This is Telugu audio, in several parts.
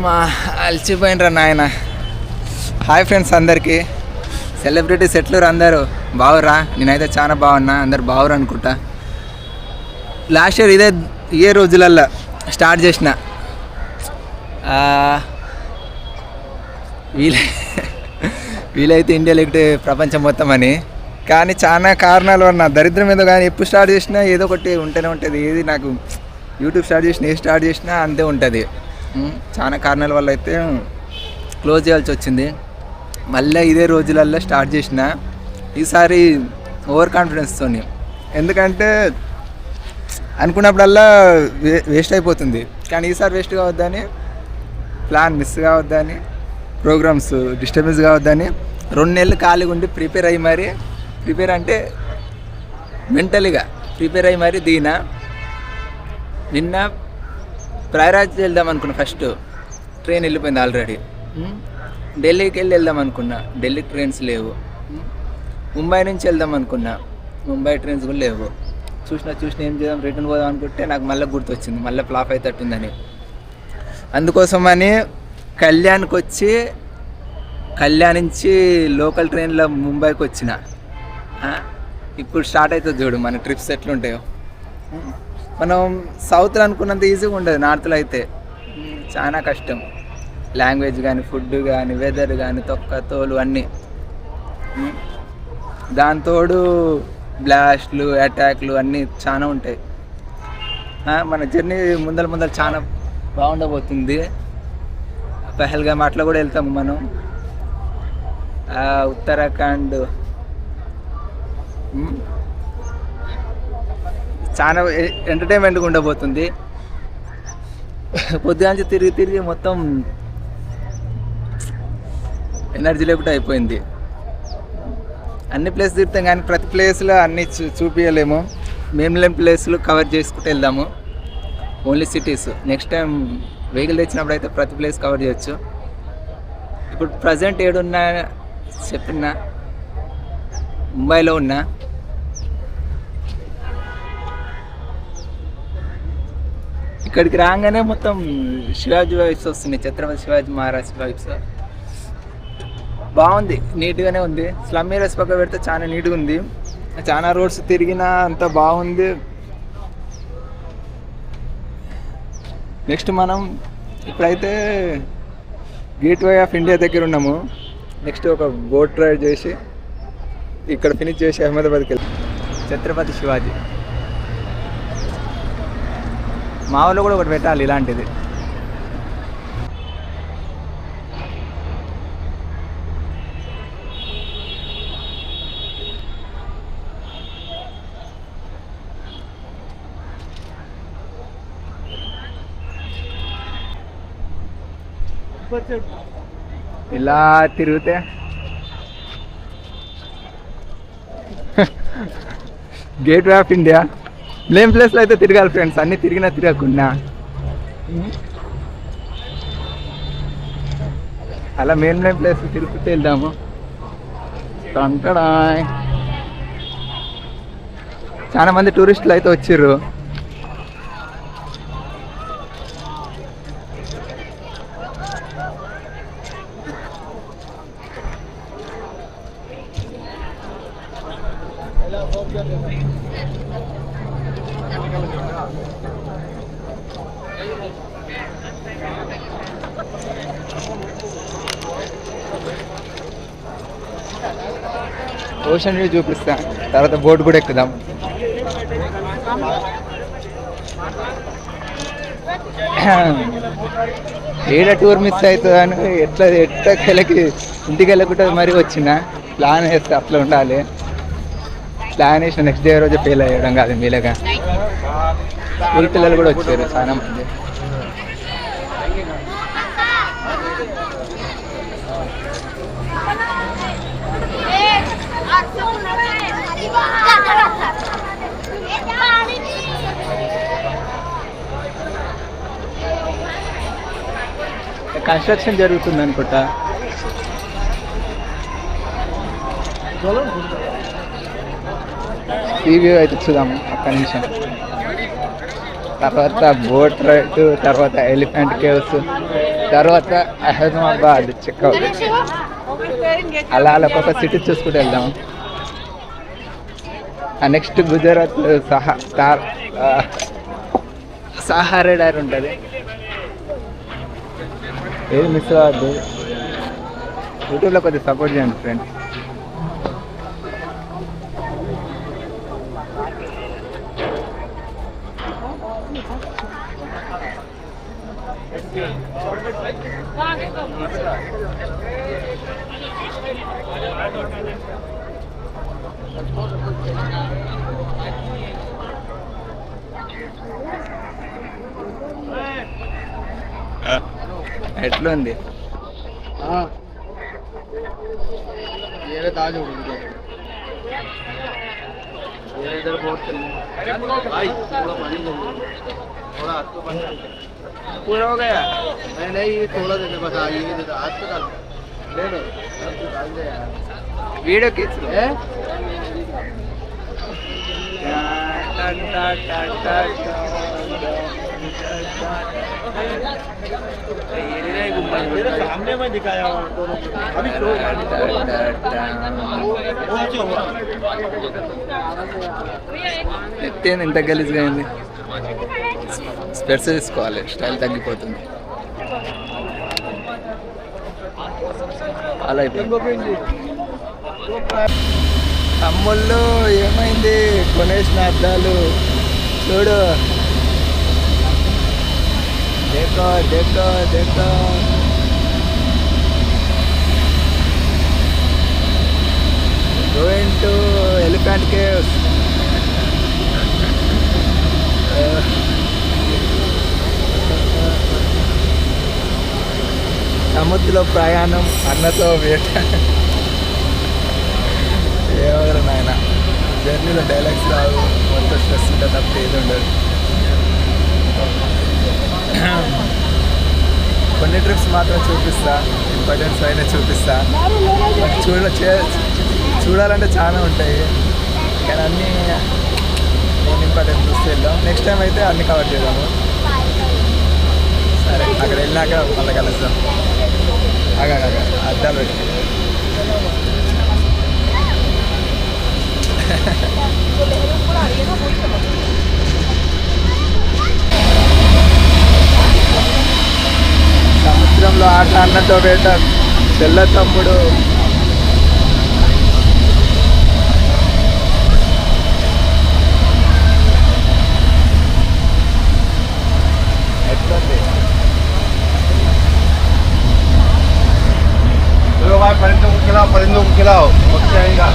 అమ్మా అలసిపోయినరా నాయన. హాయ్ ఫ్రెండ్స్ అందరికీ. సెలబ్రిటీస్ ఎట్లురు అందరూ బావురా? నేనైతే చాలా బాగున్నా, అందరు బావురు అనుకుంటా. లాస్ట్ ఇయర్ ఇదే రోజులల్లో స్టార్ట్ చేసిన వీలైతే ఇండియా లేకపోతే ప్రపంచం మొత్తం అని. కానీ చాలా కారణాలు నా దరిద్రం ఏదో, కానీ ఎప్పుడు స్టార్ట్ చేసినా ఏదో ఒకటి ఉంటూనే ఉంటుంది. ఏది నాకు యూట్యూబ్ స్టార్ట్ చేసినా అంతే ఉంటుంది. చాలా కారణాల వల్ల అయితే క్లోజ్ చేయాల్సి వచ్చింది. మళ్ళీ ఇదే రోజులల్లో స్టార్ట్ చేసిన. ఈసారి ఓవర్ కాన్ఫిడెన్స్తో, ఎందుకంటే అనుకున్నప్పుడల్లా వేస్ట్ అయిపోతుంది. కానీ ఈసారి వేస్ట్ కావద్దని, ప్లాన్ మిస్ కావద్దని, ప్రోగ్రామ్స్ డిస్టర్బెన్స్ కావద్దని 2 నెలలు ఖాళీగా ఉండి ప్రిపేర్ అంటే మెంటలీగా ప్రిపేర్ అయ్యి మరి నిన్న ప్రయాగరాజ్ వెళ్దాం అనుకున్నా. ఫస్ట్ ట్రైన్ వెళ్ళిపోయింది ఆల్రెడీ. ఢిల్లీకి వెళ్దాం అనుకున్నా, ఢిల్లీకి ట్రైన్స్ లేవు. ముంబై నుంచి వెళ్దాం అనుకున్నా, ముంబై ట్రైన్స్ కూడా లేవు. చూసిన ఏం చేద్దాం, రిటర్న్ పోదాం అనుకుంటే నాకు మళ్ళీ గుర్తొచ్చింది మళ్ళీ ఫ్లాప్ అవుతుందని. అందుకోసమని కళ్యాణ్కి వచ్చి, కళ్యాణ్ నుంచి లోకల్ ట్రైన్లో ముంబైకి వచ్చిన. ఇప్పుడు స్టార్ట్ అవుతుంది చూడు మన ట్రిప్స్ ఎట్లుంటాయో. మనం సౌత్లో అనుకున్నంత ఈజీగా ఉండదు, నార్త్లో అయితే చాలా కష్టం. లాంగ్వేజ్ కానీ, ఫుడ్ కానీ, వెదర్ కానీ, తోలు అన్నీ. దాంతోడు బ్లాస్ట్లు, అటాక్లు అన్నీ చాలా ఉంటాయి. మన జర్నీ ముందర చాలా బాగుండబోతుంది. పహల్గామ్ అట్లా కూడా వెళ్తాము మనం. ఉత్తరాఖండ్ చాలా ఎంటర్టైన్మెంట్గా ఉండబోతుంది. పొద్దుగాంచి తిరిగి మొత్తం ఎనర్జీ లేకుండా అయిపోయింది. అన్ని ప్లేస్ తిరుగుతాం కానీ ప్రతి ప్లేస్లో అన్నీ చూపించలేము. మేము ప్లేస్లు కవర్ చేసుకుంటూ వెళ్దాము. Only cities. Next time vehicle తెచ్చినప్పుడు అయితే ప్రతి ప్లేస్ కవర్ చేయొచ్చు. ఇప్పుడు ప్రజెంట్ ఏడున్నా చెప్పినా, ముంబైలో ఉన్నా. ఇక్కడికి రాగానే మొత్తం శివాజీ వైబ్స్ వస్తున్నాయి, ఛత్రపతి శివాజీ మహారాజ్ వైబ్స్. బాగుంది, నీట్గానే ఉంది. స్లమ్ ఏరియాస్ పక్క పెడితే చాలా నీట్గా ఉంది. చాలా రోడ్స్ తిరిగినా అంత బాగుంది. నెక్స్ట్ మనం ఇప్పుడైతే గేట్వే ఆఫ్ ఇండియా దగ్గర ఉన్నాము. నెక్స్ట్ ఒక బోట్ రైడ్ చేసి ఇక్కడ ఫినిష్ చేసి అహ్మదాబాద్కి వెళ్తాం. ఛత్రపతి శివాజీ మా ఊళ్ళో కూడా ఒకటి పెట్టాలి ఇలాంటిది. ఇలా తిరిగితే గేట్వే ఆఫ్ ఇండియా బ్లేమ్ ప్లేస్లో అయితే తిరగాలి ఫ్రెండ్స్. అన్నీ తిరగకుండా అలా మెయిన్ ప్లేస్ తిరుగుతూ వెళ్దాము. చాలా మంది టూరిస్టులు అయితే వచ్చిర్రు. ఓషన్ వ్యూ చూపిస్తా, తర్వాత బోట్ కూడా ఎక్కుదాం. ఏడ టూర్ మిస్ అవుతుందని ఎట్లా ఇంటికి వెళ్ళకుండా మరీ వచ్చిన. ప్లాన్ వేస్తే అట్లా ఉండాలి. ప్లాన్ వేసిన నెక్స్ట్ డే రోజు ఫెయిల్ అయ్యడం కాదు మీలాగా. స్కూల్ పిల్లలు కూడా వచ్చారు చాలా మంది. కన్స్ట్రక్షన్ జరుగుతుంది అనుకుంటా. సీ వ్యూ అయితే చూద్దాము ఒక్క నిమిషం. తర్వాత బోట్ రైడ్, తర్వాత ఎలిఫెంట్ కేవ్స్, తర్వాత అహ్మదాబాద్ చెక్అవుట్. అలా అలా ఒక సిటీ చూసుకుంటూ వెళ్దాం. నెక్స్ట్ గుజరాత్ సహారా డైరీ ఉంటుంది. ఏది మిస్ అవ్వద్దు. యూట్యూబ్లో కొద్దిగా సపోర్ట్ చేయండి ఫ్రెండ్స్. ఎట్లుంది? पूरा हो गया? नहीं ये थोड़ा देने बस ये आज तो डाल ले लो वीडियो खींच लो है सामने में दिखाया अभी ఎత్తేంది ఇంత గలీజ్గా అయింది. స్పెట్స్ తీసుకోవాలి, స్టైల్ తగ్గిపోతుంది. అలా అయిపోయింది. తమ్ముళ్ళు ఏమైంది? కొనేసిన అద్దాలు చూడు. దేకో దేకో దేకో. Going to Elephant Caves. సముద్రంలో ప్రయాణం, అన్నతో వేట. ఏమో నాయన, జర్నీలో డైలాగ్స్ రావు, మొత్తం స్ట్రెస్ ఉంటుంది తప్ప ఏది ఉండదు. కొన్ని ట్రిప్స్ మాత్రం చూపిస్తా, ఇంపార్టెన్స్ అయినా చూపిస్తా. చూడాలంటే చాలా ఉంటాయి, కానీ అన్నీ నేను ఇంపార్టెన్స్ చూస్తే వెళ్దాం. నెక్స్ట్ టైం అయితే అన్నీ కవర్ చేద్దాము. సరే, అక్కడ వెళ్ళినాక మళ్ళీ కలుద్దాం. అద్దాలు పెట్టి సముద్రంలో ఆట, అన్నతో వేట, తెల్ల తమ్ముడు. परिंदों को खिलाओ, पक्षी आएगा.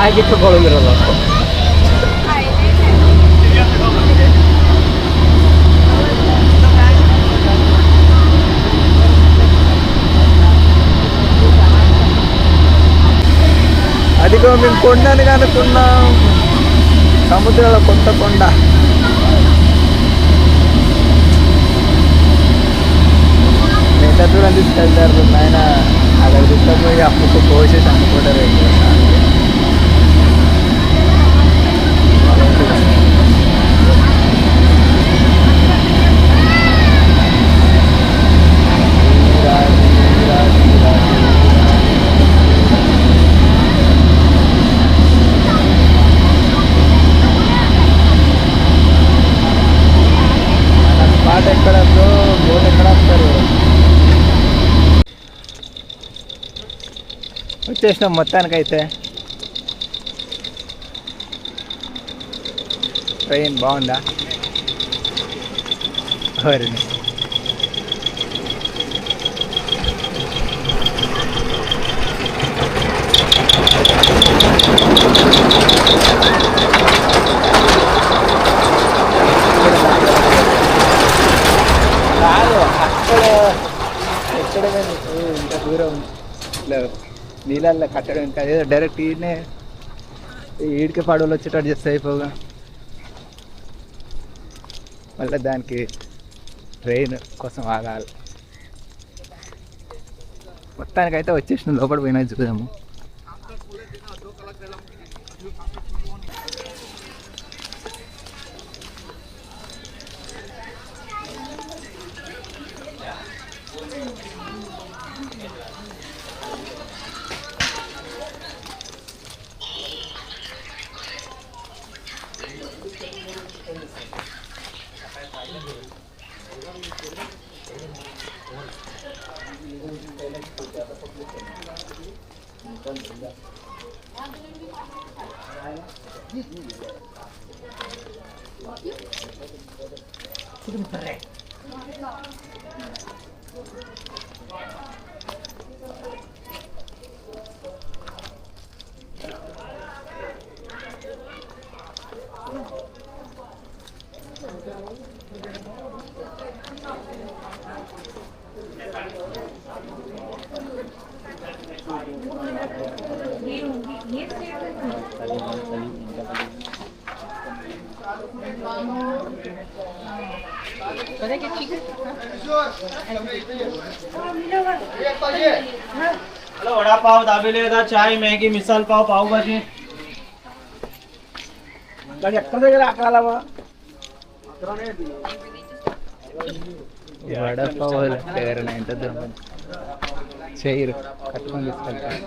ಆಗಿತ್ತು ಕೊಳಗಿರಲ್ಲ అదిగో మేము కొండని కనుక్కున్నాం, సముద్రంలో కొత్త కొండ. ఎంత దూరం తీసుకెళ్తారు ఆయన, అక్కడ తీసుకపోయి అప్పుకు కోసేసి అమ్ముకుంటారు. పాట ఎక్కడ బోట్ ఎక్కడ వస్తారు. వచ్చేసినాం మొత్తానికైతే. ట్రైన్ బాగుందా? ఎవరిని కాదు అక్కడ ఎక్కడ ఇంత దూరం ఇట్లా నీళ్ళల్లో కట్టడం ఇంకా ఏదో డైరెక్ట్ ఈయనే ఈడికి పడవలు వచ్చేటట్టు చేస్తే అయిపోగా. మళ్ళీ దానికి ట్రైన్ కోసం ఆగాలి. మొత్తానికైతే వచ్చేసిన లోపల పోయినా చూద్దాము. हेलो वड़ा पाव दाबेली चाय मैगी मिसाल पाव पाव भाजी ఎక్కడ దగ్గర అక్కడవా వడపావు ఎవరైనా ఎంత దూరం చేయరు కట్టుకొని తీసుకెళ్తారు.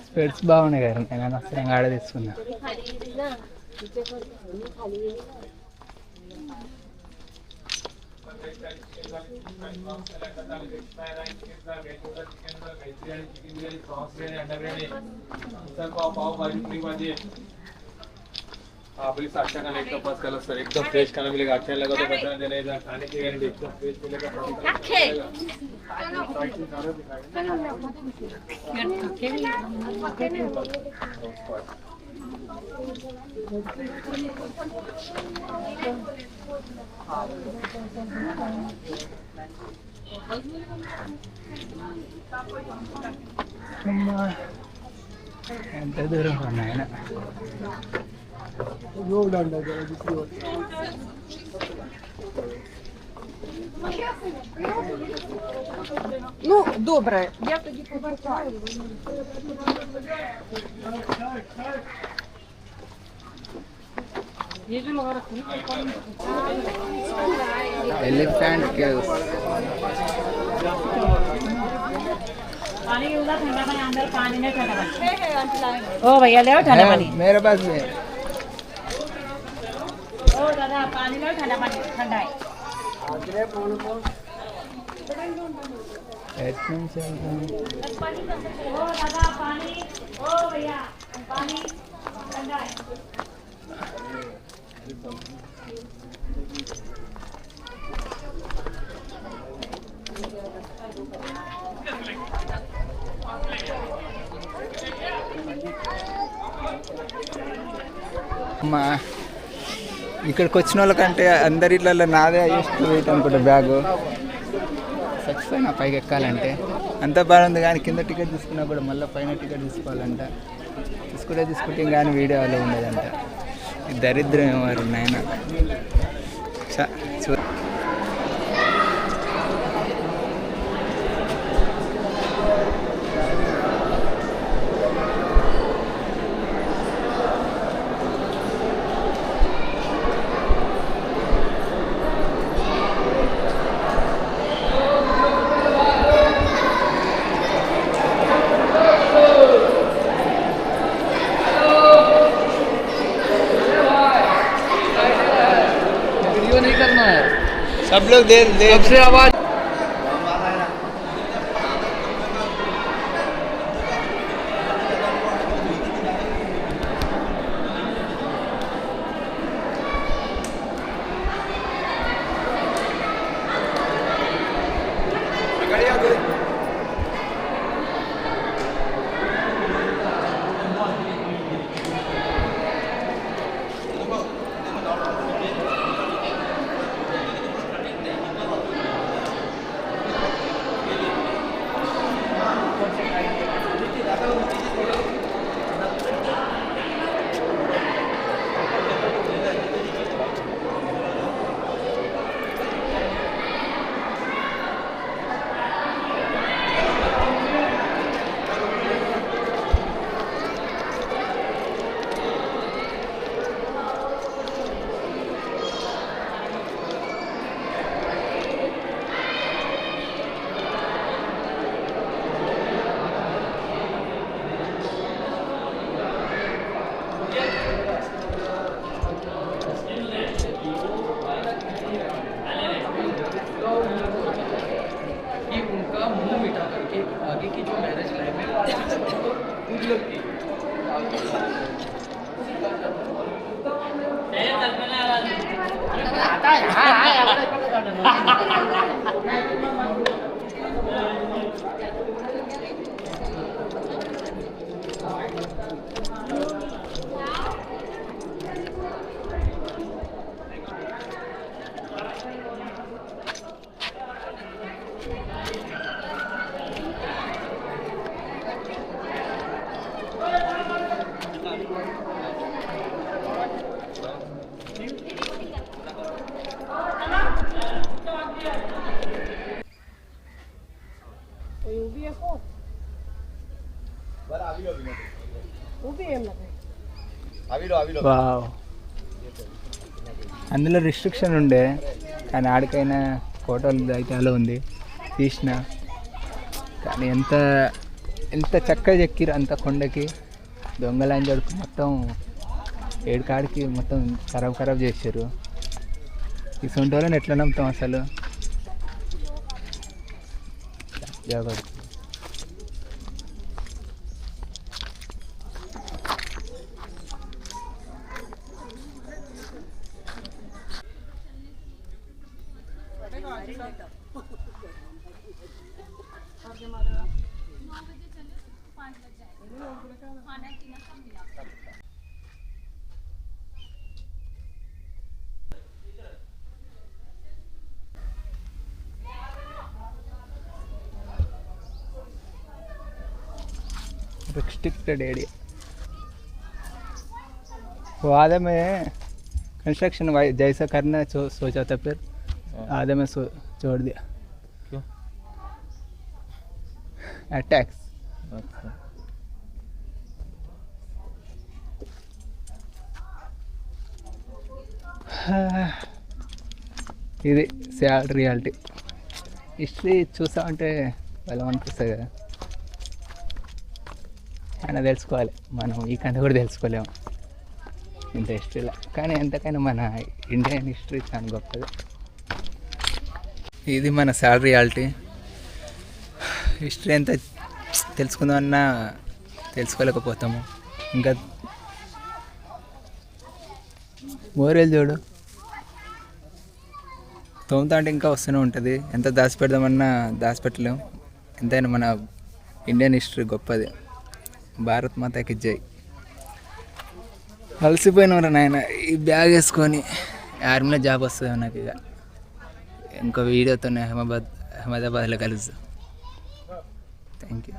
స్పెట్స్ బాగున్నాయి కదా, నేను అసలు ఆడ తీసుకున్నా. आप इस अच्छा खाना एकदम फर्स्ट कलर सर एकदम फ्रेश खाना मिलेगा. अच्छा लगा तो बता देना, इधर खाने की गारंटी एकदम फ्रेश मिलेगा. ఎంత దూరం ఉన్నాయన Ну, добре. Я тоді повертаю. एलिफेंट केव्स पानी उधर ठंडा पानी अंदर पानी में ठंडा पानी ओ भैया ले ठंडा पानी मेरे पास भी है ओ दादा पानी लो ठंडा पानी ठंडा है ओ दादा पानी ओ भैया पानी ठंडा है మా ఇక్కడికి వచ్చిన వాళ్ళకంటే అందరిట్లలో నాదే హైయెస్ట్ వెయిట్ అనుకుంటా బ్యాగు చచ్చిపోయినా పైకి ఎక్కాలంటే అంత బాగుంది కానీ కింద టికెట్ తీసుకున్నా కూడా మళ్ళీ పైన టికెట్ తీసుకోవాలంట తీసుకుంటే కానీ వీడియోలో ఉండదంట ఈ దరిద్రం ఏమారు నాయన చూ सब लोग देख सबसे आवाज వావ్ అందులో రిస్ట్రిక్షన్ ఉండే కానీ ఆడికైనా ఫోటోలు అయితే అలా ఉంది తీసిన కానీ ఎంత చక్కగా చెక్కిరు అంత కొండకి దొంగలాంటి జడుకు మొత్తం ఏడుకాడికి మొత్తం ఖరాబ్ చేశారు ఈ సొంత వాళ్ళని ఎట్లా నమ్ముతాం అసలు జాగ్రత్త रिस्ट्रिक्टेड एरिया बाद में कंस्ट्रक्शन जैसा करना सोचा था फिर आधा में छोड़ दिया। क्यों? अटैक्स। अच्छा ఇది సాడ్ రియాలిటీ. హిస్టరీ చూసా ఉంటే బలం అనిపిస్తుంది కదా, ఆయన తెలుసుకోవాలి. మనం ఈ కంటే కూడా తెలుసుకోలేము ఇంత హిస్టరీలో, కానీ ఎంతకైనా మన ఇండియన్ హిస్టరీ చాలా గొప్పది. ఇది మన సాడ్ రియాలిటీ. హిస్టరీ ఎంత తెలుసుకుందామన్నా తెలుసుకోలేకపోతాము. ఇంకా మోరేలు చూడు, తోముతా అంటే ఇంకా వస్తూనే ఉంటుంది. ఎంత దాచిపెడదామన్నా దాచిపెట్టలేము. ఎంతైనా మన ఇండియన్ హిస్టరీ గొప్పది. భారత్ మాతాకి జై. అలసిపోయినవరా నాయన, ఈ బ్యాగ్ వేసుకొని ఆర్మీలో జాబ్ వస్తుంది నాకు. ఇక ఇంకో వీడియోతోనే అహ్మదాబాద్లో కలుద్దాం. Thank you.